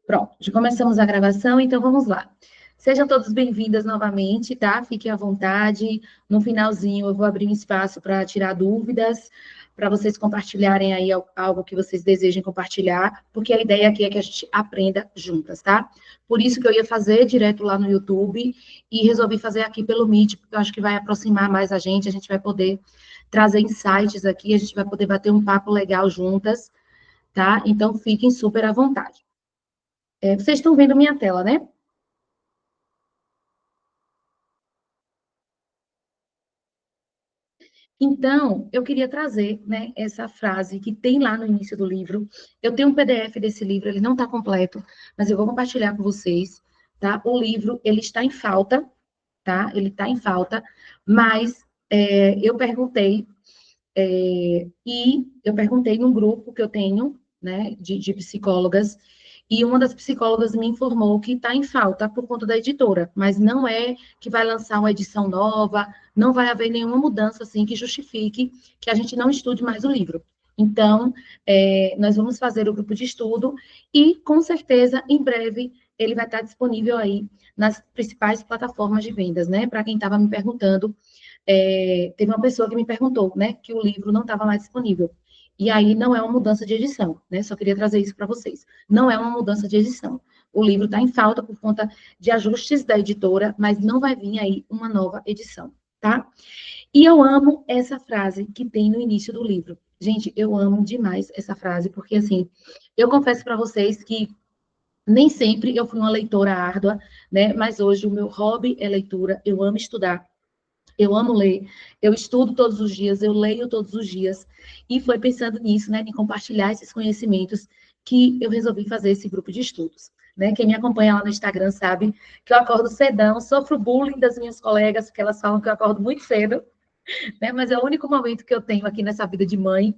Pronto, já começamos a gravação, então vamos lá. Sejam todos bem-vindas novamente, tá? Fiquem à vontade. No finalzinho, eu vou abrir um espaço para tirar dúvidas, para vocês compartilharem aí algo que vocês desejem compartilhar, porque a ideia aqui é que a gente aprenda juntas, tá? Por isso que eu ia fazer direto lá no YouTube e resolvi fazer aqui pelo Meet, porque eu acho que vai aproximar mais a gente vai poder trazer insights aqui, a gente vai poder bater um papo legal juntas, tá? Então, fiquem super à vontade. Vocês estão vendo minha tela, né? Então, eu queria trazer, né, essa frase que tem lá no início do livro. Eu tenho um PDF desse livro, ele não está completo, mas eu vou compartilhar com vocês, tá? O livro, ele está em falta, tá? Ele está em falta, mas eu perguntei, e eu perguntei num grupo que eu tenho, né, de psicólogas, e uma das psicólogas me informou que está em falta por conta da editora, mas não é que vai lançar uma edição nova, não vai haver nenhuma mudança assim que justifique que a gente não estude mais o livro. Então, nós vamos fazer o grupo de estudo e, com certeza, em breve, ele vai estar disponível aí nas principais plataformas de vendas, né? Para quem estava me perguntando, teve uma pessoa que me perguntou, né, que o livro não estava mais disponível. E aí não é uma mudança de edição, né? Só queria trazer isso para vocês. Não é uma mudança de edição. O livro está em falta por conta de ajustes da editora, mas não vai vir aí uma nova edição, tá? E eu amo essa frase que tem no início do livro. Gente, eu amo demais essa frase, porque assim, eu confesso para vocês que nem sempre eu fui uma leitora árdua, né? Mas hoje o meu hobby é leitura, eu amo estudar. Eu amo ler, eu estudo todos os dias, eu leio todos os dias. E foi pensando nisso, né, em compartilhar esses conhecimentos, que eu resolvi fazer esse grupo de estudos. Né? Quem me acompanha lá no Instagram sabe que eu acordo cedão, sofro bullying das minhas colegas, porque elas falam que eu acordo muito cedo, né? Mas é o único momento que eu tenho aqui nessa vida de mãe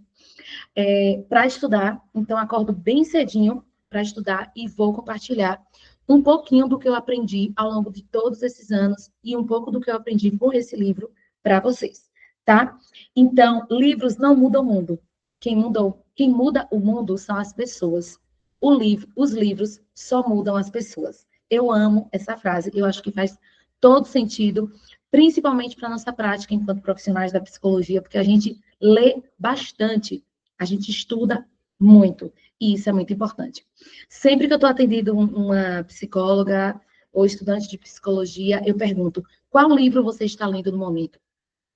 para estudar. Então, acordo bem cedinho para estudar e vou compartilhar um pouquinho do que eu aprendi ao longo de todos esses anos e um pouco do que eu aprendi com esse livro para vocês, tá? Então, livros não mudam o mundo. Quem muda o mundo são as pessoas. Os livros só mudam as pessoas. Eu amo essa frase, eu acho que faz todo sentido, principalmente para a nossa prática enquanto profissionais da psicologia, porque a gente lê bastante, a gente estuda muito, e isso é muito importante. Sempre que eu estou atendendo uma psicóloga ou estudante de psicologia, eu pergunto, qual livro você está lendo no momento?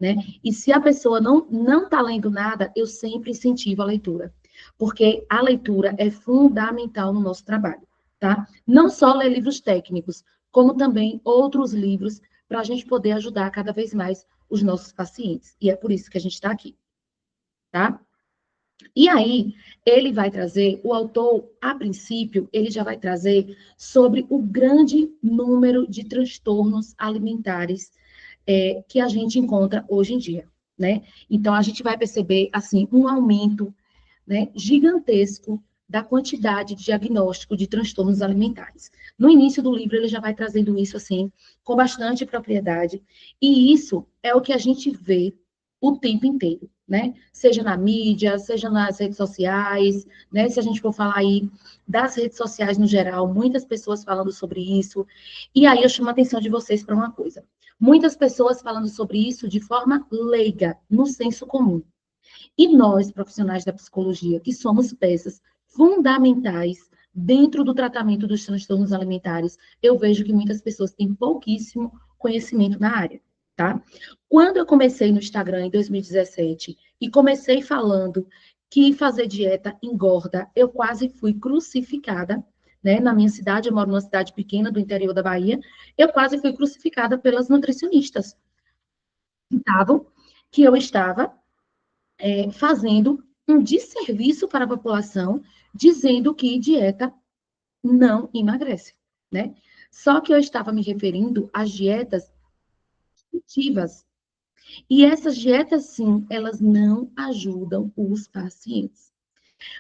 Né? E se a pessoa não está lendo nada, eu sempre incentivo a leitura, porque a leitura é fundamental no nosso trabalho, tá? Não só ler livros técnicos, como também outros livros para a gente poder ajudar cada vez mais os nossos pacientes. E é por isso que a gente está aqui, tá? E aí, ele vai trazer, o autor, a princípio, ele já vai trazer sobre o grande número de transtornos alimentares que a gente encontra hoje em dia, né? Então, a gente vai perceber, assim, um aumento, né, gigantesco da quantidade de diagnóstico de transtornos alimentares. No início do livro, ele já vai trazendo isso, assim, com bastante propriedade, e isso é o que a gente vê o tempo inteiro, né? Seja na mídia, seja nas redes sociais, né? Se a gente for falar aí das redes sociais no geral, muitas pessoas falando sobre isso. E aí eu chamo a atenção de vocês para uma coisa. Muitas pessoas falando sobre isso de forma leiga, no senso comum. E nós, profissionais da psicologia, que somos peças fundamentais dentro do tratamento dos transtornos alimentares, eu vejo que muitas pessoas têm pouquíssimo conhecimento na área, tá? Quando eu comecei no Instagram em 2017 e comecei falando que fazer dieta engorda, eu quase fui crucificada, né? Na minha cidade, eu moro numa cidade pequena do interior da Bahia, eu quase fui crucificada pelas nutricionistas. Pensavam que eu estava fazendo um desserviço para a população, dizendo que dieta não emagrece, né? Só que eu estava me referindo às dietas restritivas. E essas dietas, sim, elas não ajudam os pacientes.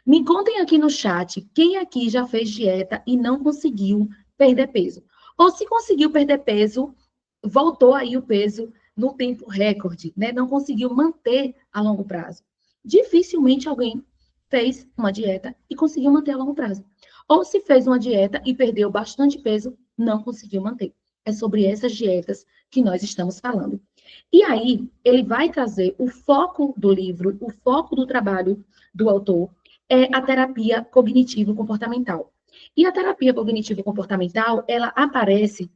Me contem aqui no chat, quem aqui já fez dieta e não conseguiu perder peso? Ou se conseguiu perder peso, voltou aí o peso no tempo recorde, né? Não conseguiu manter a longo prazo. Dificilmente alguém fez uma dieta e conseguiu manter a longo prazo. ou se fez uma dieta e perdeu bastante peso, não conseguiu manter. É sobre essas dietas que nós estamos falando. E aí, ele vai trazer o foco do livro, o foco do trabalho do autor, é a terapia cognitivo-comportamental. E a terapia cognitivo-comportamental, ela aparece,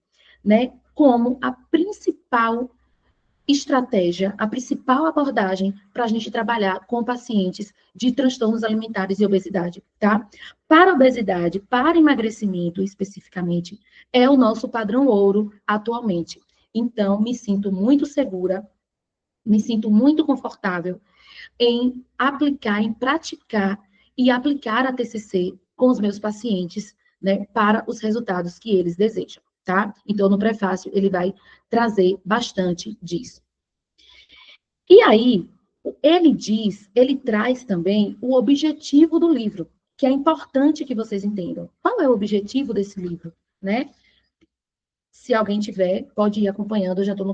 né, como a principal estratégia, a principal abordagem para a gente trabalhar com pacientes de transtornos alimentares e obesidade, tá? Para obesidade, para emagrecimento especificamente, é o nosso padrão ouro atualmente. Então, me sinto muito segura, me sinto muito confortável em aplicar, em praticar e aplicar a TCC com os meus pacientes, né, para os resultados que eles desejam, tá? Então, no prefácio, ele vai trazer bastante disso. E aí, ele traz também o objetivo do livro, que é importante que vocês entendam. Qual é o objetivo desse livro, né? Se alguém tiver, pode ir acompanhando, eu estou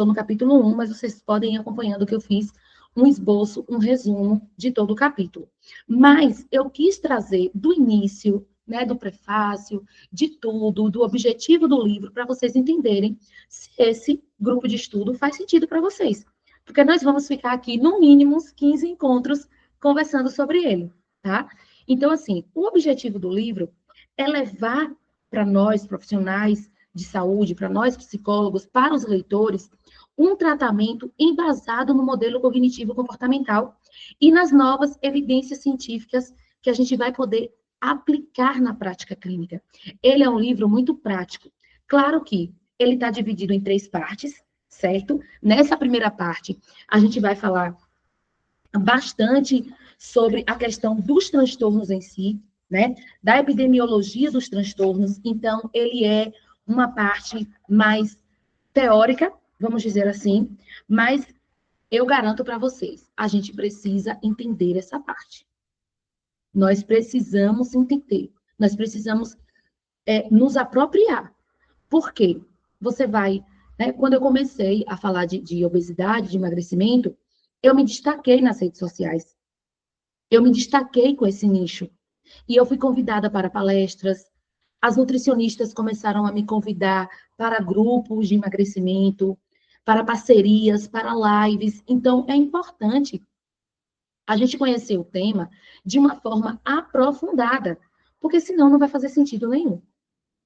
no capítulo 1, mas vocês podem ir acompanhando que eu fiz um esboço, um resumo de todo o capítulo. Mas eu quis trazer do início, né, do prefácio, de tudo, do objetivo do livro, para vocês entenderem se esse grupo de estudo faz sentido para vocês. Porque nós vamos ficar aqui, no mínimo, uns 15 encontros conversando sobre ele, tá? Então, assim, o objetivo do livro é levar para nós, profissionais de saúde, para nós, psicólogos, para os leitores, um tratamento embasado no modelo cognitivo comportamental e nas novas evidências científicas que a gente vai poder aplicar na prática clínica. Ele é um livro muito prático. Claro que ele está dividido em 3 partes, certo? Nessa primeira parte, a gente vai falar bastante sobre a questão dos transtornos em si, né? Da epidemiologia dos transtornos. Então, ele é uma parte mais teórica, vamos dizer assim, mas eu garanto para vocês, a gente precisa entender essa parte. Nós precisamos entender, nós precisamos nos apropriar. Por quê? Você vai, né, quando eu comecei a falar de obesidade, de emagrecimento, eu me destaquei nas redes sociais. Eu me destaquei com esse nicho. E eu fui convidada para palestras. As nutricionistas começaram a me convidar para grupos de emagrecimento, para parcerias, para lives. Então, é importante a gente conhecer o tema de uma forma aprofundada, porque senão não vai fazer sentido nenhum.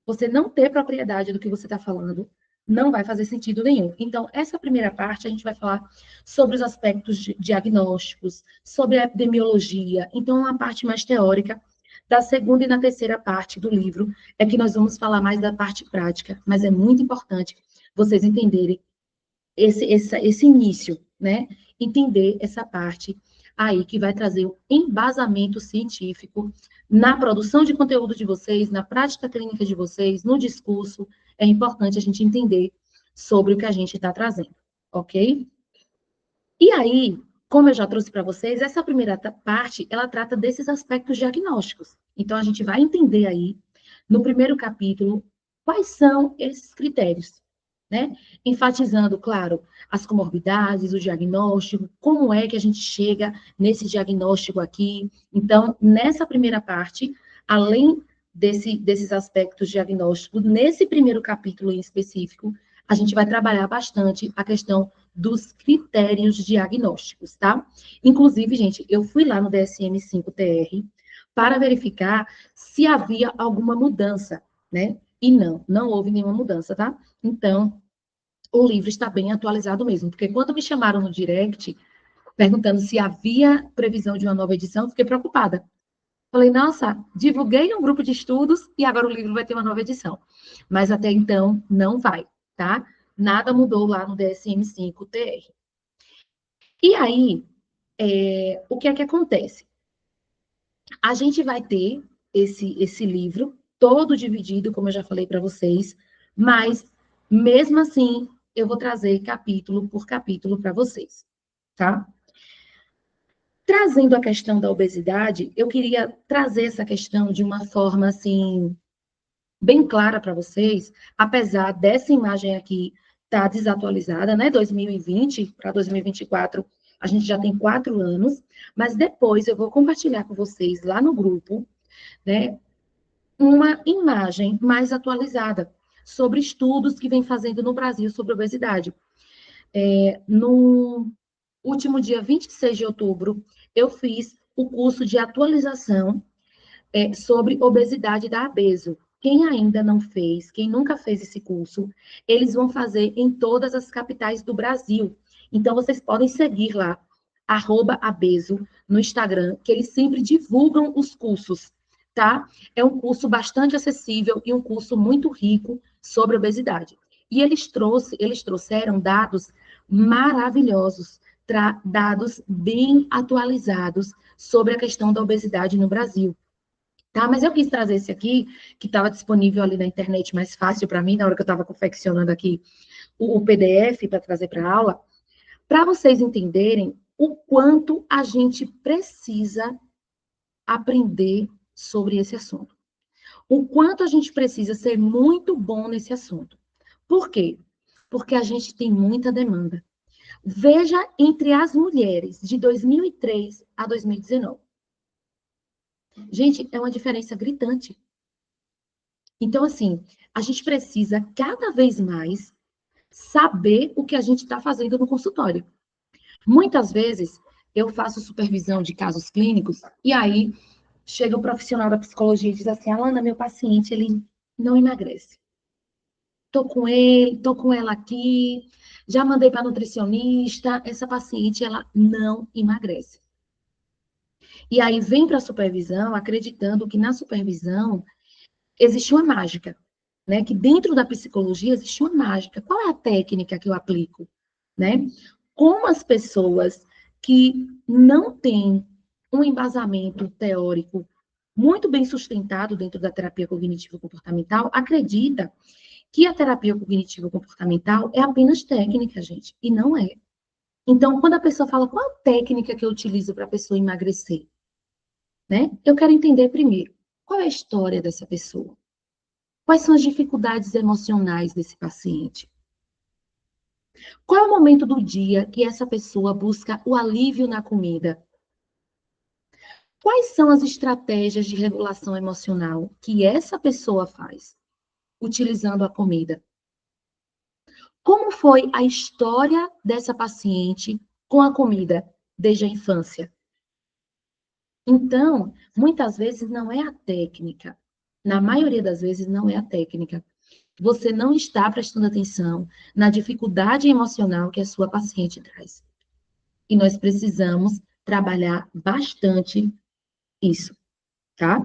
Você não ter propriedade do que você está falando não vai fazer sentido nenhum. Então, essa primeira parte, a gente vai falar sobre os aspectos diagnósticos, sobre a epidemiologia. Então, uma parte mais teórica. Da segunda e na terceira parte do livro é que nós vamos falar mais da parte prática, mas é muito importante vocês entenderem esse início, né? Entender essa parte aí que vai trazer um embasamento científico na produção de conteúdo de vocês, na prática clínica de vocês, no discurso. É importante a gente entender sobre o que a gente está trazendo, ok? E aí, como eu já trouxe para vocês, essa primeira parte, ela trata desses aspectos diagnósticos. Então, a gente vai entender aí, no primeiro capítulo, quais são esses critérios, né? Enfatizando, claro, as comorbidades, o diagnóstico, como é que a gente chega nesse diagnóstico aqui. Então, nessa primeira parte, além desses aspectos diagnósticos, nesse primeiro capítulo em específico, a gente vai trabalhar bastante a questão dos critérios diagnósticos, tá? Inclusive, gente, eu fui lá no DSM-5-TR para verificar se havia alguma mudança, né? E não houve nenhuma mudança, tá? Então, o livro está bem atualizado mesmo, porque quando me chamaram no direct, perguntando se havia previsão de uma nova edição, eu fiquei preocupada. Falei, nossa, divulguei um grupo de estudos e agora o livro vai ter uma nova edição. Mas até então, não vai, tá? Nada mudou lá no DSM-5-TR. E aí, o que é que acontece? A gente vai ter esse livro todo dividido, como eu já falei para vocês, mas, mesmo assim, eu vou trazer capítulo por capítulo para vocês, tá? Trazendo a questão da obesidade, eu queria trazer essa questão de uma forma, assim, bem clara para vocês, apesar dessa imagem aqui estar desatualizada, né? 2020 para 2024, a gente já tem 4 anos, mas depois eu vou compartilhar com vocês lá no grupo né, uma imagem mais atualizada sobre estudos que vem fazendo no Brasil sobre obesidade. No último dia 26 de outubro, eu fiz o curso de atualização sobre obesidade da Abeso. Quem ainda não fez, quem nunca fez esse curso, eles vão fazer em todas as capitais do Brasil. Então, vocês podem seguir lá, @abeso, no Instagram, que eles sempre divulgam os cursos, tá? É um curso bastante acessível e um curso muito rico sobre obesidade. E eles trouxeram dados maravilhosos, dados bem atualizados sobre a questão da obesidade no Brasil. Tá, mas eu quis trazer esse aqui, que estava disponível ali na internet, mais fácil para mim, na hora que eu estava confeccionando aqui o PDF para trazer para a aula, para vocês entenderem o quanto a gente precisa aprender sobre esse assunto. O quanto a gente precisa ser muito bom nesse assunto. Por quê? Porque a gente tem muita demanda. Veja entre as mulheres de 2003 a 2019. Gente, é uma diferença gritante. Então, assim, a gente precisa cada vez mais saber o que a gente está fazendo no consultório. Muitas vezes, eu faço supervisão de casos clínicos e aí chega o profissional da psicologia e diz assim: Alana, meu paciente, ele não emagrece. Tô com ele, tô com ela aqui, já mandei para nutricionista, essa paciente, ela não emagrece. E aí vem para a supervisão acreditando que na supervisão existe uma mágica, né? Que dentro da psicologia existe uma mágica. Qual é a técnica que eu aplico, né? Como as pessoas que não têm um embasamento teórico muito bem sustentado dentro da terapia cognitivo-comportamental acredita que a terapia cognitivo-comportamental é apenas técnica, gente, e não é. Então, quando a pessoa fala qual a técnica que eu utilizo para a pessoa emagrecer, né? Eu quero entender primeiro qual é a história dessa pessoa. Quais são as dificuldades emocionais desse paciente? Qual é o momento do dia que essa pessoa busca o alívio na comida? Quais são as estratégias de regulação emocional que essa pessoa faz utilizando a comida? Como foi a história dessa paciente com a comida desde a infância? Então, muitas vezes não é a técnica. Na maioria das vezes não é a técnica. Você não está prestando atenção na dificuldade emocional que a sua paciente traz. E nós precisamos trabalhar bastante isso, tá?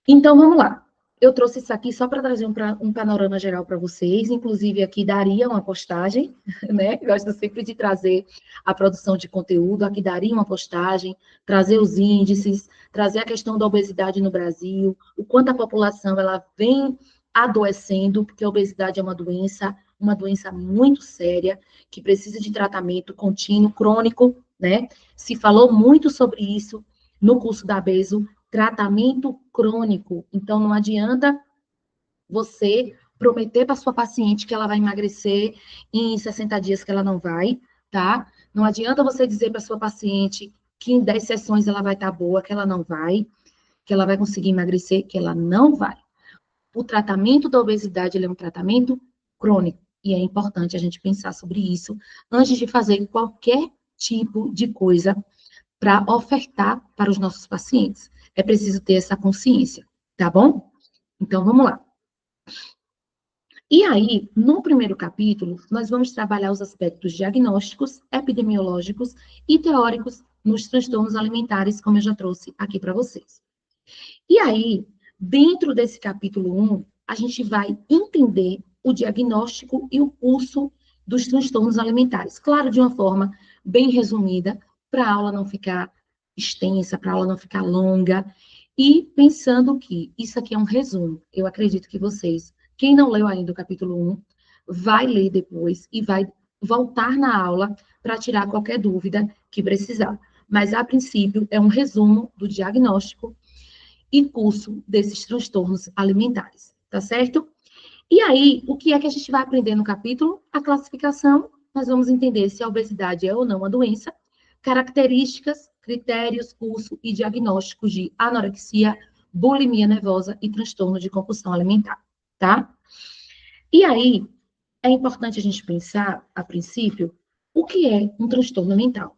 Então, vamos lá. Eu trouxe isso aqui só para trazer um panorama geral para vocês. Inclusive, aqui daria uma postagem, né? Gosto sempre de trazer a produção de conteúdo. Aqui daria uma postagem, trazer os índices, trazer a questão da obesidade no Brasil, o quanto a população ela vem adoecendo, porque a obesidade é uma doença muito séria, que precisa de tratamento contínuo, crônico, né? Se falou muito sobre isso no curso da Abeso, tratamento crônico. Então, não adianta você prometer para sua paciente que ela vai emagrecer em 60 dias que ela não vai, tá? Não adianta você dizer para sua paciente que em 10 sessões ela vai estar boa, que ela não vai, que ela vai conseguir emagrecer, que ela não vai. O tratamento da obesidade ele é um tratamento crônico. E é importante a gente pensar sobre isso antes de fazer qualquer tipo de coisa para ofertar para os nossos pacientes. É preciso ter essa consciência, tá bom? Então, vamos lá. E aí, no primeiro capítulo, nós vamos trabalhar os aspectos diagnósticos, epidemiológicos e teóricos nos transtornos alimentares, como eu já trouxe aqui para vocês. E aí, dentro desse capítulo 1, a gente vai entender o diagnóstico e o curso dos transtornos alimentares. Claro, de uma forma bem resumida, para a aula não ficar extensa, para a aula não ficar longa. E pensando que isso aqui é um resumo. Eu acredito que vocês, quem não leu ainda o capítulo 1, vai ler depois e vai voltar na aula para tirar qualquer dúvida que precisar. Mas, a princípio, é um resumo do diagnóstico e curso desses transtornos alimentares, tá certo? E aí, o que é que a gente vai aprender no capítulo? A classificação, nós vamos entender se a obesidade é ou não uma doença, características, critérios, curso e diagnósticos de anorexia, bulimia nervosa e transtorno de compulsão alimentar, tá? E aí, é importante a gente pensar, a princípio, o que é um transtorno mental,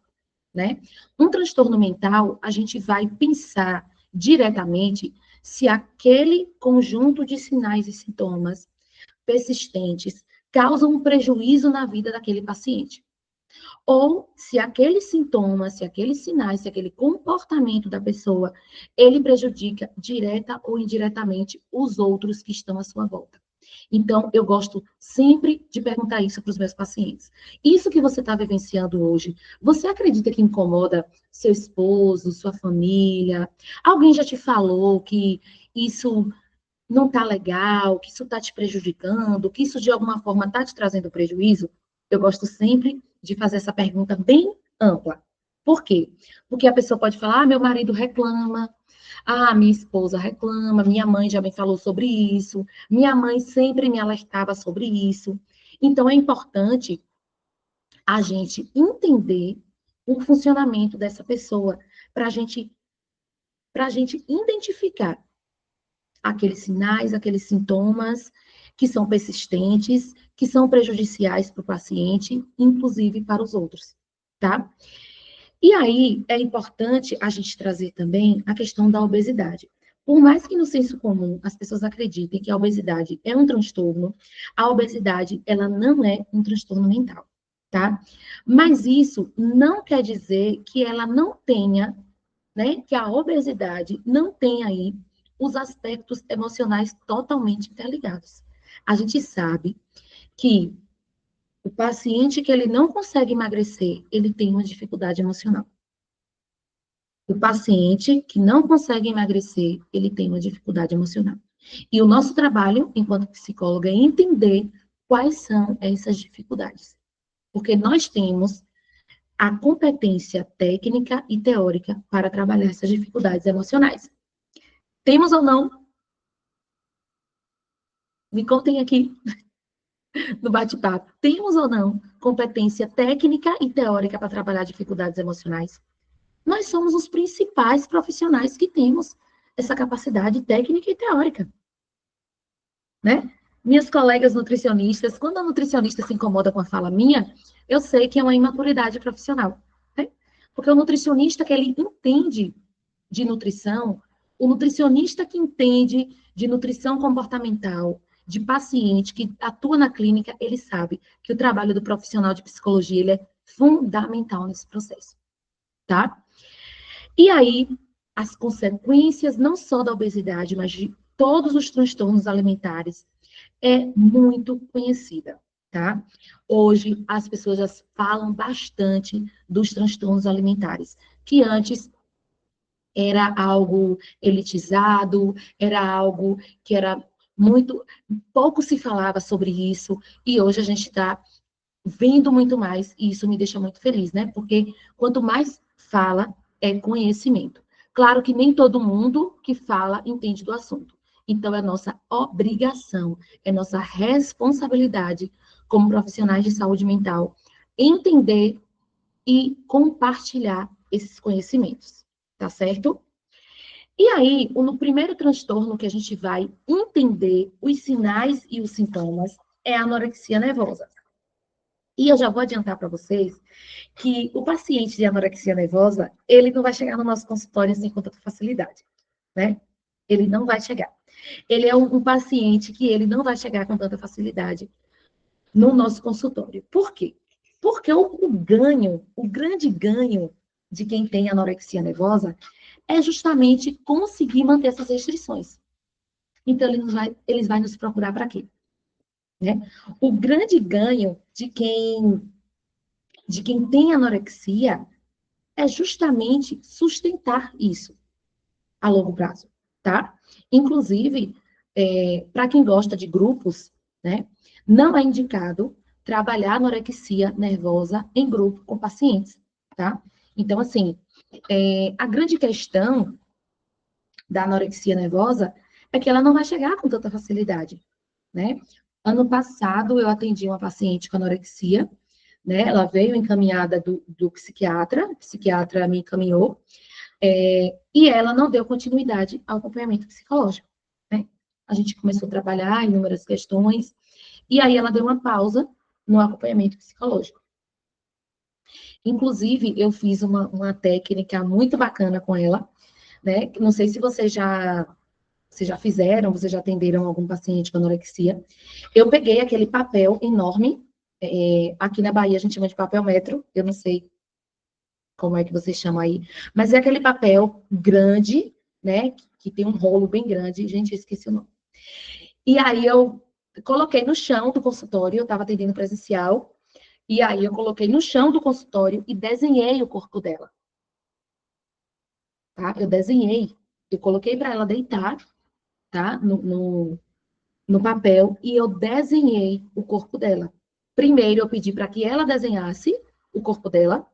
né? Um transtorno mental, a gente vai pensar diretamente se aquele conjunto de sinais e sintomas persistentes causam um prejuízo na vida daquele paciente. Ou se aqueles sintomas, se aqueles sinais, se aquele comportamento da pessoa, ele prejudica direta ou indiretamente os outros que estão à sua volta. Então, eu gosto sempre de perguntar isso para os meus pacientes. Isso que você está vivenciando hoje, você acredita que incomoda seu esposo, sua família? Alguém já te falou que isso não está legal, que isso está te prejudicando, que isso de alguma forma está te trazendo prejuízo? Eu gosto sempre de fazer essa pergunta bem ampla. Por quê? Porque a pessoa pode falar, meu marido reclama, minha esposa reclama, minha mãe já me falou sobre isso, minha mãe sempre me alertava sobre isso. Então, é importante a gente entender o funcionamento dessa pessoa para a gente identificar aqueles sinais, aqueles sintomas que são persistentes, que são prejudiciais para o paciente, inclusive para os outros, tá? E aí é importante a gente trazer também a questão da obesidade. Por mais que no senso comum as pessoas acreditem que a obesidade é um transtorno, a obesidade ela não é um transtorno mental, tá? Mas isso não quer dizer que ela não tenha, né, que a obesidade não tem aí os aspectos emocionais totalmente interligados. A gente sabe que o paciente que ele não consegue emagrecer, ele tem uma dificuldade emocional. O paciente que não consegue emagrecer, ele tem uma dificuldade emocional. E o nosso trabalho, enquanto psicóloga, é entender quais são essas dificuldades. Porque nós temos a competência técnica e teórica para trabalhar essas dificuldades emocionais. Temos ou não? Me contem aqui no bate-papo. Temos ou não competência técnica e teórica para trabalhar dificuldades emocionais? Nós somos os principais profissionais que temos essa capacidade técnica e teórica, né? Minhas colegas nutricionistas, quando a nutricionista se incomoda com a fala minha, eu sei que é uma imaturidade profissional, né? Porque o nutricionista que ele entende de nutrição, o nutricionista que entende de nutrição comportamental, de paciente que atua na clínica, ele sabe que o trabalho do profissional de psicologia ele é fundamental nesse processo, tá? E aí, as consequências não só da obesidade, mas de todos os transtornos alimentares é muito conhecida, tá? Hoje, as pessoas já falam bastante dos transtornos alimentares, que antes era algo elitizado, era algo que era muito, pouco se falava sobre isso, e hoje a gente está vendo muito mais, e isso me deixa muito feliz, né? Porque quanto mais fala, é conhecimento. Claro que nem todo mundo que fala entende do assunto. Então, é nossa obrigação, é nossa responsabilidade como profissionais de saúde mental entender e compartilhar esses conhecimentos, tá certo? E aí, no primeiro transtorno que a gente vai entender os sinais e os sintomas é a anorexia nervosa. E eu já vou adiantar para vocês que o paciente de anorexia nervosa, ele não vai chegar no nosso consultório assim com tanta facilidade, né? Ele não vai chegar. Ele é um paciente que ele não vai chegar com tanta facilidade no nosso consultório. Por quê? Porque o grande ganho de quem tem anorexia nervosa é justamente conseguir manter essas restrições. Então, eles vão nos procurar para quê? Né? O grande ganho de quem tem anorexia é justamente sustentar isso a longo prazo, tá? Inclusive, para quem gosta de grupos, né, não é indicado trabalhar anorexia nervosa em grupo com pacientes, tá? Então, assim, a grande questão da anorexia nervosa é que ela não vai chegar com tanta facilidade, né? Ano passado, eu atendi uma paciente com anorexia, né? Ela veio encaminhada do psiquiatra, o psiquiatra me encaminhou, e ela não deu continuidade ao acompanhamento psicológico, né? A gente começou a trabalhar inúmeras questões, e aí ela deu uma pausa no acompanhamento psicológico. Inclusive, eu fiz uma técnica muito bacana com ela, né? Não sei se vocês já fizeram, vocês já atenderam algum paciente com anorexia. Eu peguei aquele papel enorme, aqui na Bahia a gente chama de papel metro, eu não sei como é que vocês chamam aí, mas é aquele papel grande, né, que tem um rolo bem grande, gente, eu esqueci o nome. E aí eu coloquei no chão do consultório, eu estava atendendo presencial, e aí eu coloquei no chão do consultório e desenhei o corpo dela, tá? Eu desenhei, eu coloquei para ela deitar, tá? No papel, e eu desenhei o corpo dela. Primeiro eu pedi para que ela desenhasse o corpo dela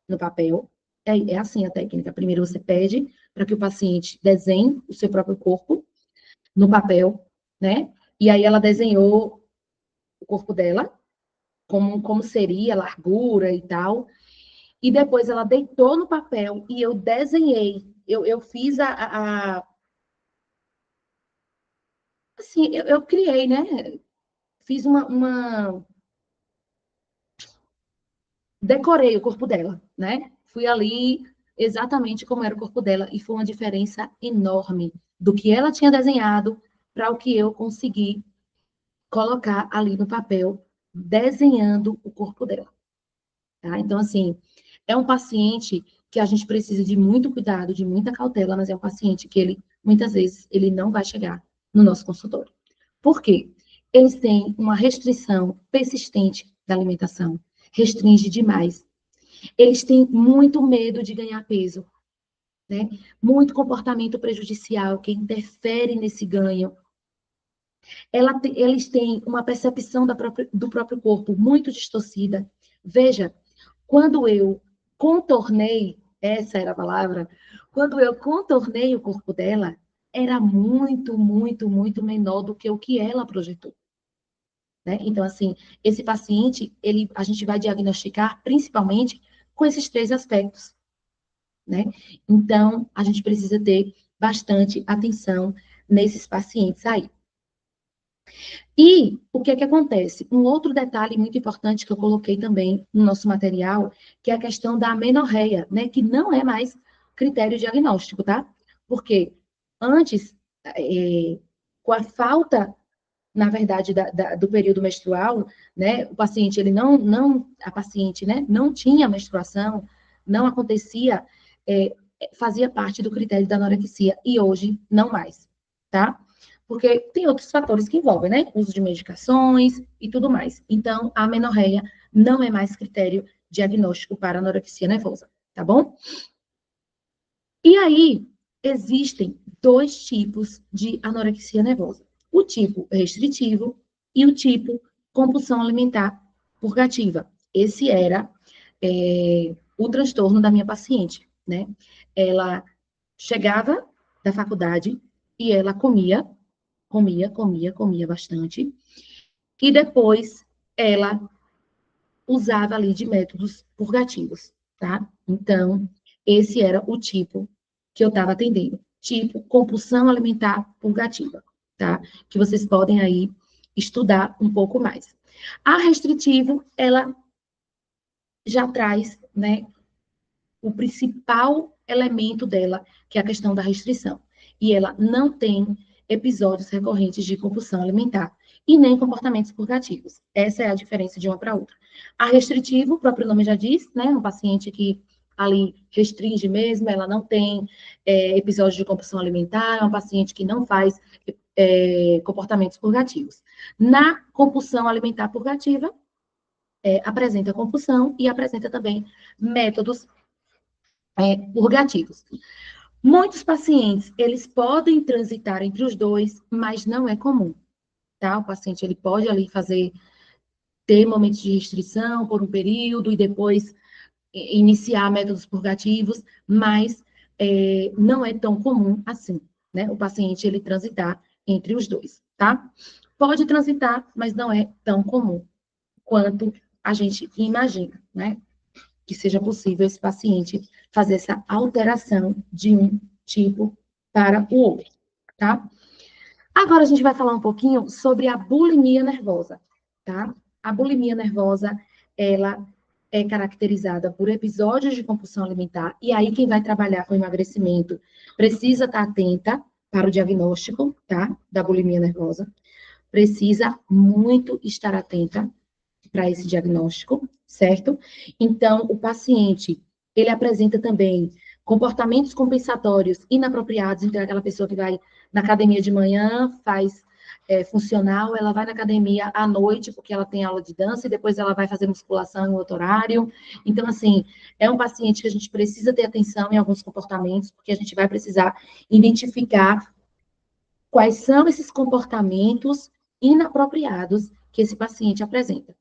no papel. É assim a técnica. Primeiro você pede para que o paciente desenhe o seu próprio corpo no papel, né? E aí ela desenhou o corpo dela, como seria a largura e tal. E depois ela deitou no papel e eu desenhei. Eu fiz assim, eu criei, né? Fiz decorei o corpo dela, né? Fui ali exatamente como era o corpo dela e foi uma diferença enorme do que ela tinha desenhado para o que eu consegui colocar ali no papel, desenhando o corpo dela. Tá? Então, assim, é um paciente que a gente precisa de muito cuidado, de muita cautela, mas é um paciente que ele, muitas vezes, ele não vai chegar no nosso consultório. Por quê? Eles têm uma restrição persistente da alimentação, restringe demais. Eles têm muito medo de ganhar peso, né? Muito comportamento prejudicial que interfere nesse ganho. Eles têm uma percepção do próprio corpo muito distorcida. Veja, quando eu contornei, essa era a palavra, quando eu contornei o corpo dela, era muito, muito, muito menor do que o que ela projetou. Né? Então, assim, esse paciente, a gente vai diagnosticar principalmente com esses três aspectos. Né? Então, a gente precisa ter bastante atenção nesses pacientes aí. E o que é que acontece? Um outro detalhe muito importante que eu coloquei também no nosso material, que é a questão da amenorreia, né? Que não é mais critério diagnóstico, tá? Porque antes, com a falta, na verdade, do período menstrual, né? O paciente, a paciente, né? Não tinha menstruação, não acontecia, fazia parte do critério da anorexia, e hoje não mais, tá? Porque tem outros fatores que envolvem, né? Uso de medicações e tudo mais. Então, a amenorreia não é mais critério diagnóstico para anorexia nervosa, tá bom? E aí, existem dois tipos de anorexia nervosa. O tipo restritivo e o tipo compulsão alimentar purgativa. Esse era o transtorno da minha paciente, né? Ela chegava da faculdade e ela comia bastante. E depois ela usava ali de métodos purgativos, tá? Então, esse era o tipo que eu estava atendendo. Tipo compulsão alimentar purgativa, tá? Que vocês podem aí estudar um pouco mais. A restritivo, ela já traz, né, o principal elemento dela, que é a questão da restrição. E ela não tem episódios recorrentes de compulsão alimentar e nem comportamentos purgativos. Essa é a diferença de uma para outra. A restritivo, o próprio nome já diz, né? Um paciente que ali restringe mesmo, ela não tem episódios de compulsão alimentar, é um paciente que não faz comportamentos purgativos. Na compulsão alimentar purgativa, apresenta compulsão e apresenta também métodos purgativos. Muitos pacientes, eles podem transitar entre os dois, mas não é comum, tá? O paciente, ele pode ali ter momentos de restrição por um período e depois iniciar métodos purgativos, mas não é tão comum assim, né? O paciente, ele transitar entre os dois, tá? Pode transitar, mas não é tão comum quanto a gente imagina, né? Que seja possível esse paciente fazer essa alteração de um tipo para o outro, tá? Agora a gente vai falar um pouquinho sobre a bulimia nervosa, tá? A bulimia nervosa, ela é caracterizada por episódios de compulsão alimentar, e aí quem vai trabalhar com emagrecimento precisa estar atenta para o diagnóstico, tá? Da bulimia nervosa. Precisa muito estar atenta para esse diagnóstico, certo? Então, o paciente, ele apresenta também comportamentos compensatórios inapropriados, então, é aquela pessoa que vai na academia de manhã, faz funcional, ela vai na academia à noite, porque ela tem aula de dança, e depois ela vai fazer musculação em outro horário. Então, assim, é um paciente que a gente precisa ter atenção em alguns comportamentos, porque a gente vai precisar identificar quais são esses comportamentos inapropriados que esse paciente apresenta.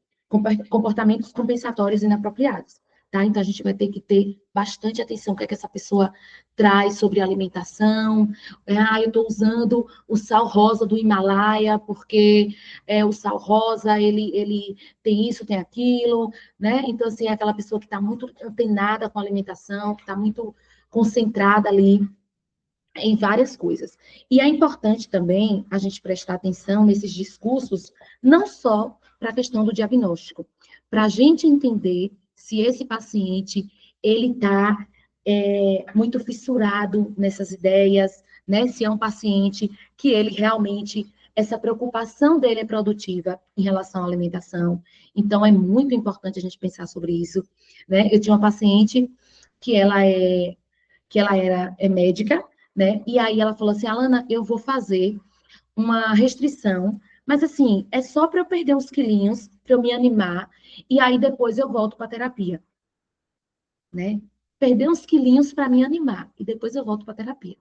Comportamentos compensatórios inapropriados, tá? Então, a gente vai ter que ter bastante atenção o que é que essa pessoa traz sobre alimentação. Eu estou usando o sal rosa do Himalaia, porque o sal rosa, ele tem isso, tem aquilo, né? Então, assim, é aquela pessoa que está muito antenada com a alimentação, que está muito concentrada ali em várias coisas. E é importante também a gente prestar atenção nesses discursos, não só para a questão do diagnóstico, para a gente entender se esse paciente ele está muito fissurado nessas ideias, né? Se é um paciente que ele realmente essa preocupação dele é produtiva em relação à alimentação. Então é muito importante a gente pensar sobre isso, né? Eu tinha uma paciente que ela é médica, né? E aí ela falou assim, Alana, eu vou fazer uma restrição, mas assim, é só para eu perder uns quilinhos, para eu me animar, e aí depois eu volto para a terapia, né? Perder uns quilinhos para me animar, e depois eu volto para a terapia.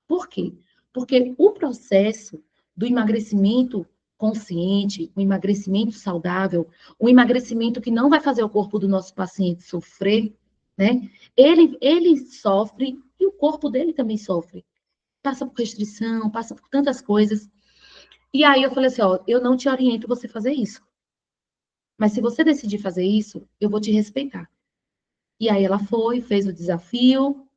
Por quê? Porque o processo do emagrecimento consciente, o emagrecimento saudável, o emagrecimento que não vai fazer o corpo do nosso paciente sofrer, né? Ele sofre e o corpo dele também sofre. Passa por restrição, passa por tantas coisas. E aí eu falei assim, ó, eu não te oriento você fazer isso. Mas se você decidir fazer isso, eu vou te respeitar. E aí ela foi, fez o desafio,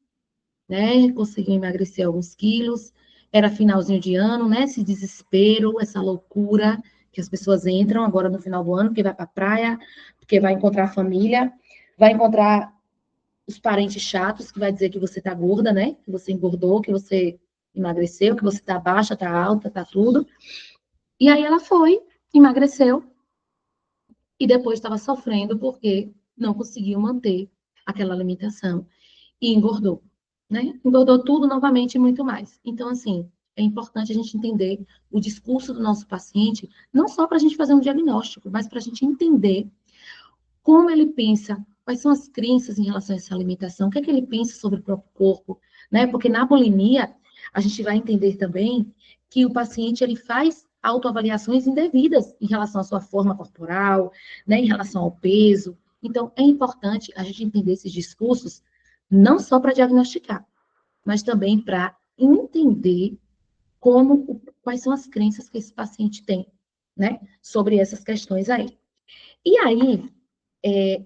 né? Conseguiu emagrecer alguns quilos. Era finalzinho de ano, né? Esse desespero, essa loucura que as pessoas entram agora no final do ano, porque vai para a praia, porque vai encontrar a família, vai encontrar os parentes chatos que vai dizer que você tá gorda, né? Que você engordou, que você emagreceu, que você tá baixa, tá alta, tá tudo. E aí ela foi, emagreceu e depois estava sofrendo porque não conseguiu manter aquela alimentação e engordou, né? Engordou tudo novamente e muito mais. Então, assim, é importante a gente entender o discurso do nosso paciente, não só para a gente fazer um diagnóstico, mas para a gente entender como ele pensa, quais são as crenças em relação a essa alimentação, o que é que ele pensa sobre o próprio corpo, né? Porque na bulimia, a gente vai entender também que o paciente, ele faz autoavaliações indevidas em relação à sua forma corporal, né, em relação ao peso. Então, é importante a gente entender esses discursos, não só para diagnosticar, mas também para entender quais são as crenças que esse paciente tem, né, sobre essas questões aí. E aí,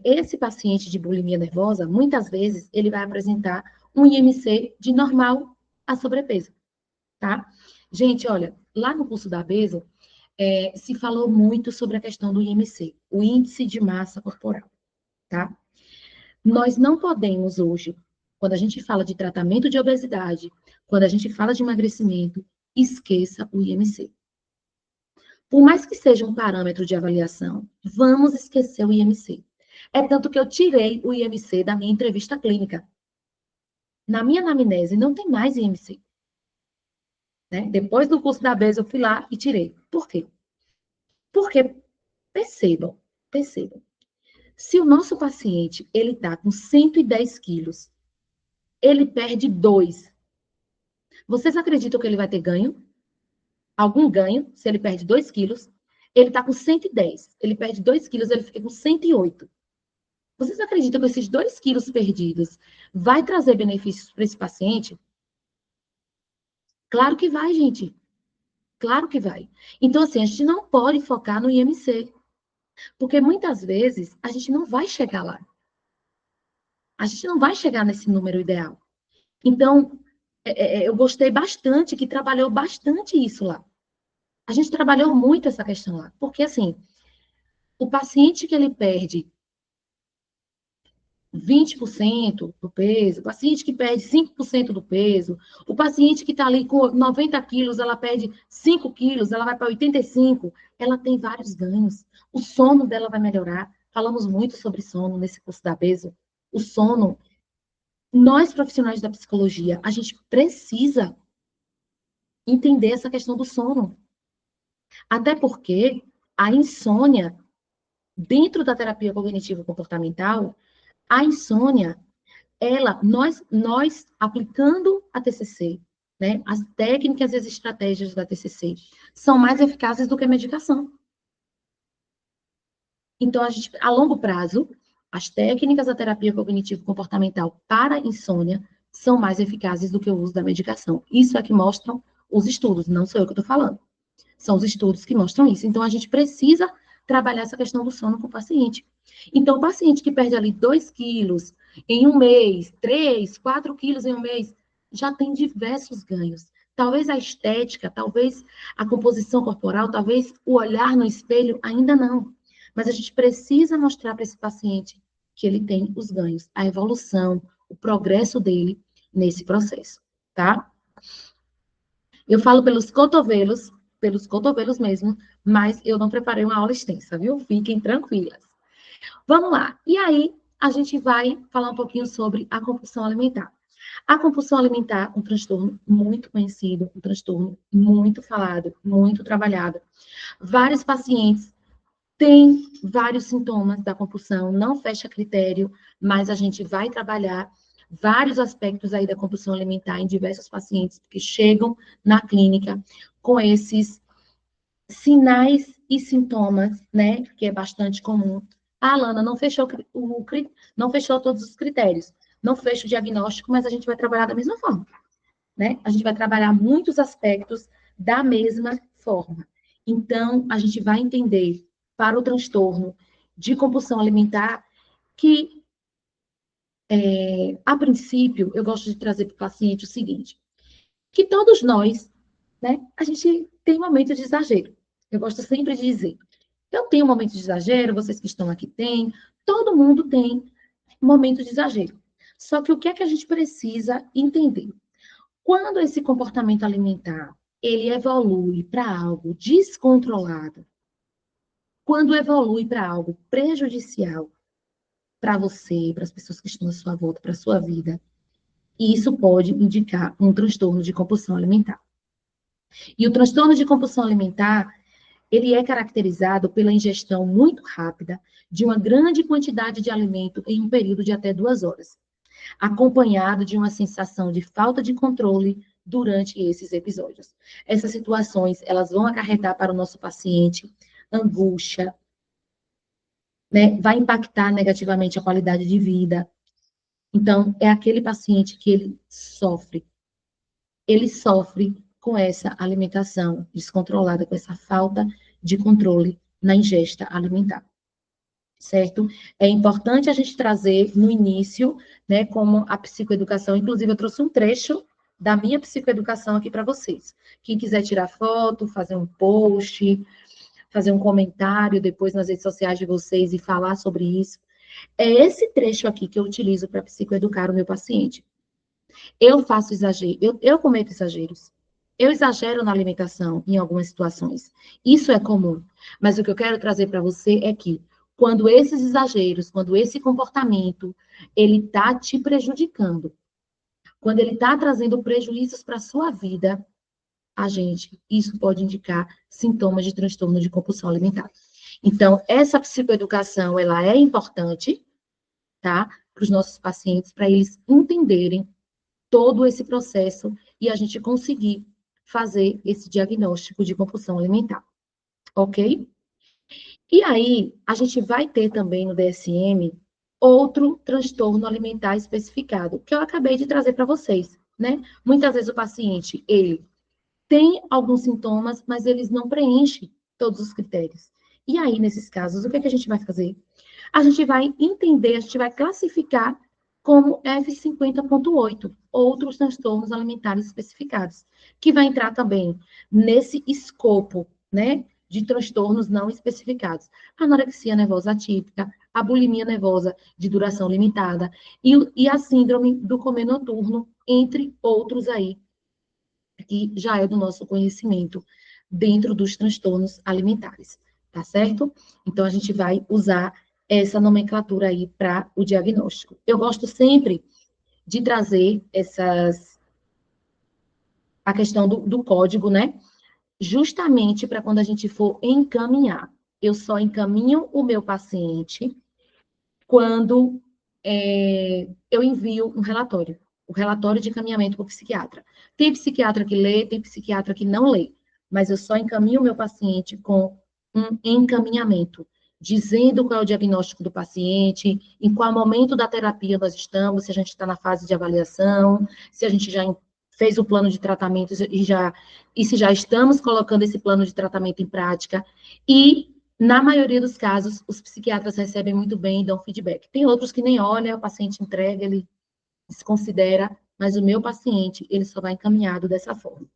esse paciente de bulimia nervosa, muitas vezes, ele vai apresentar um IMC de normal a sobrepeso, tá? Gente, olha, lá no curso da BESA, se falou muito sobre a questão do IMC, o índice de massa corporal, tá? Nós não podemos hoje, quando a gente fala de tratamento de obesidade, quando a gente fala de emagrecimento, esqueça o IMC. Por mais que seja um parâmetro de avaliação, vamos esquecer o IMC. É tanto que eu tirei o IMC da minha entrevista clínica. Na minha anamnese não tem mais IMC. Né? Depois do curso da BES, eu fui lá e tirei. Por quê? Porque, percebam. Se o nosso paciente, ele está com 110 quilos, ele perde 2. Vocês acreditam que ele vai ter ganho? Algum ganho, se ele perde 2 quilos? Ele está com 110. Ele perde 2 quilos, ele fica com 108. Vocês acreditam que esses 2 quilos perdidos vai trazer benefícios para esse paciente? Claro que vai, gente. Claro que vai. Então, assim, a gente não pode focar no IMC. Porque muitas vezes a gente não vai chegar lá. A gente não vai chegar nesse número ideal. Então, eu gostei bastante que trabalhou bastante isso lá. A gente trabalhou muito essa questão lá. Porque, assim, o paciente que ele perde 20% do peso, o paciente que perde 5% do peso, o paciente que está ali com 90 quilos, ela perde 5 quilos, ela vai para 85, ela tem vários ganhos. O sono dela vai melhorar. Falamos muito sobre sono nesse curso da peso. O sono, nós profissionais da psicologia, a gente precisa entender essa questão do sono. Até porque a insônia, dentro da terapia cognitivo-comportamental, a insônia nós aplicando a TCC, né, as técnicas e as estratégias da TCC são mais eficazes do que a medicação. Então, a longo prazo, as técnicas da terapia cognitivo-comportamental para insônia são mais eficazes do que o uso da medicação. Isso é que mostram os estudos, não sou eu que estou falando. São os estudos que mostram isso. Então, a gente precisa trabalhar essa questão do sono com o paciente. Então, o paciente que perde ali 2 quilos em um mês, 3, 4 quilos em um mês, já tem diversos ganhos. Talvez a estética, talvez a composição corporal, talvez o olhar no espelho, ainda não. Mas a gente precisa mostrar para esse paciente que ele tem os ganhos, a evolução, o progresso dele nesse processo, tá? Eu falo pelos cotovelos mesmo, mas eu não preparei uma aula extensa, viu? Fiquem tranquilas. Vamos lá. E aí, a gente vai falar um pouquinho sobre a compulsão alimentar. A compulsão alimentar, um transtorno muito conhecido, um transtorno muito falado, muito trabalhado. Vários pacientes têm vários sintomas da compulsão, não fecha critério, mas a gente vai trabalhar vários aspectos aí da compulsão alimentar em diversos pacientes que chegam na clínica com esses sinais e sintomas, né, que é bastante comum. A Alana não fechou todos os critérios, não fecha o diagnóstico, mas a gente vai trabalhar da mesma forma, né? A gente vai trabalhar muitos aspectos da mesma forma. Então, a gente vai entender para o transtorno de compulsão alimentar que, a princípio, eu gosto de trazer para o paciente o seguinte, que todos nós, né, a gente tem momentos de exagero. Eu gosto sempre de dizer, eu tenho um momento de exagero, vocês que estão aqui têm, todo mundo tem momentos de exagero. Só que o que é que a gente precisa entender? Quando esse comportamento alimentar, ele evolui para algo descontrolado, quando evolui para algo prejudicial para você, para as pessoas que estão à sua volta, para a sua vida, isso pode indicar um transtorno de compulsão alimentar. E o transtorno de compulsão alimentar, ele é caracterizado pela ingestão muito rápida de uma grande quantidade de alimento em um período de até 2 horas, acompanhado de uma sensação de falta de controle durante esses episódios. Essas situações, elas vão acarretar para o nosso paciente angústia, né? Vai impactar negativamente a qualidade de vida. Então, é aquele paciente que ele sofre com essa alimentação descontrolada, com essa falta de controle na ingesta alimentar, certo? É importante a gente trazer no início, né, como a psicoeducação, inclusive eu trouxe um trecho da minha psicoeducação aqui para vocês. Quem quiser tirar foto, fazer um post, fazer um comentário depois nas redes sociais de vocês e falar sobre isso, é esse trecho aqui que eu utilizo para psicoeducar o meu paciente. Eu faço exagero, eu cometo exageros. Eu exagero na alimentação em algumas situações. Isso é comum. Mas o que eu quero trazer para você é que quando esses exageros, quando esse comportamento, ele está te prejudicando, quando ele está trazendo prejuízos para a sua vida, isso pode indicar sintomas de transtorno de compulsão alimentar. Então, essa psicoeducação, ela é importante, tá? Para os nossos pacientes, para eles entenderem todo esse processo e a gente conseguir fazer esse diagnóstico de compulsão alimentar, ok? E aí, a gente vai ter também no DSM outro transtorno alimentar especificado, que eu acabei de trazer para vocês, né? Muitas vezes o paciente, ele tem alguns sintomas, mas eles não preenchem todos os critérios. E aí, nesses casos, o que é que a gente vai fazer? A gente vai entender, a gente vai classificar como F50.8, outros transtornos alimentares especificados, que vai entrar também nesse escopo, né, de transtornos não especificados. A anorexia nervosa atípica, a bulimia nervosa de duração limitada e a síndrome do comer noturno, entre outros aí, que já é do nosso conhecimento dentro dos transtornos alimentares, tá certo? Então, a gente vai usar essa nomenclatura aí para o diagnóstico. Eu gosto sempre de trazer a questão do código, né? Justamente para quando a gente for encaminhar. Eu só encaminho o meu paciente quando eu envio um relatório, o relatório de encaminhamento para o psiquiatra. Tem psiquiatra que lê, tem psiquiatra que não lê, mas eu só encaminho o meu paciente com um encaminhamento, dizendo qual é o diagnóstico do paciente, em qual momento da terapia nós estamos, se a gente está na fase de avaliação, se a gente já fez o plano de tratamento e se já estamos colocando esse plano de tratamento em prática, e na maioria dos casos, os psiquiatras recebem muito bem e dão feedback. Tem outros que nem olham, o paciente entrega, ele desconsidera, mas o meu paciente, ele só vai encaminhado dessa forma.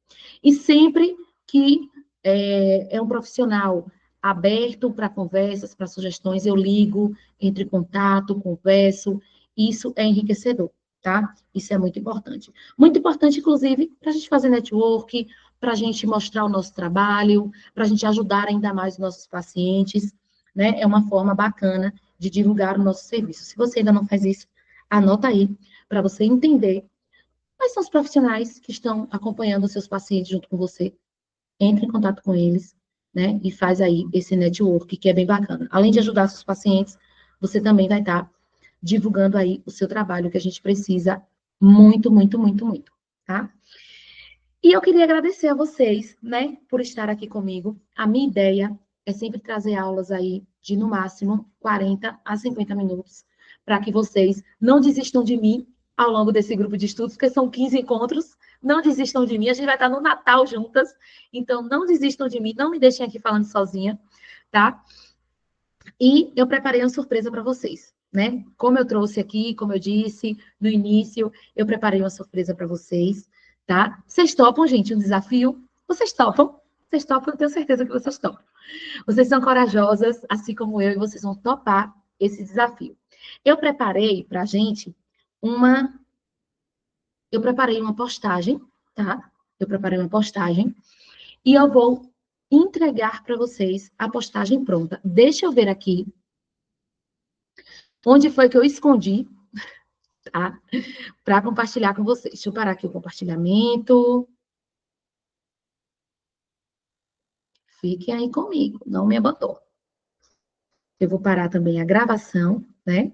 E sempre que é um profissional aberto para conversas, para sugestões, eu ligo, entro em contato, converso, isso é enriquecedor, tá? Isso é muito importante. Muito importante, inclusive, para a gente fazer network, para a gente mostrar o nosso trabalho, para a gente ajudar ainda mais os nossos pacientes, né? É uma forma bacana de divulgar o nosso serviço. Se você ainda não faz isso, anota aí, para você entender quais são os profissionais que estão acompanhando os seus pacientes junto com você. Entre em contato com eles, né? E faz aí esse network, que é bem bacana. Além de ajudar seus pacientes, você também vai estar divulgando aí o seu trabalho, que a gente precisa muito, muito, muito, muito, tá? E eu queria agradecer a vocês, né, por estar aqui comigo. A minha ideia é sempre trazer aulas aí de, no máximo, 40 a 50 minutos, para que vocês não desistam de mim ao longo desse grupo de estudos, porque são 15 encontros. Não desistam de mim, a gente vai estar no Natal juntas, então não desistam de mim, não me deixem aqui falando sozinha, tá? E eu preparei uma surpresa para vocês, né? Como eu trouxe aqui, como eu disse no início, eu preparei uma surpresa para vocês, tá? Vocês topam, gente, um desafio? Vocês topam? Vocês topam, eu tenho certeza que vocês topam. Vocês são corajosas, assim como eu, e vocês vão topar esse desafio. Eu preparei para a gente uma... Eu preparei uma postagem, tá? Eu preparei uma postagem e eu vou entregar para vocês a postagem pronta. Deixa eu ver aqui onde foi que eu escondi, tá? Para compartilhar com vocês. Deixa eu parar aqui o compartilhamento. Fiquem aí comigo, não me abandonem. Eu vou parar também a gravação, né?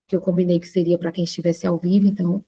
Que eu combinei que seria para quem estivesse ao vivo, então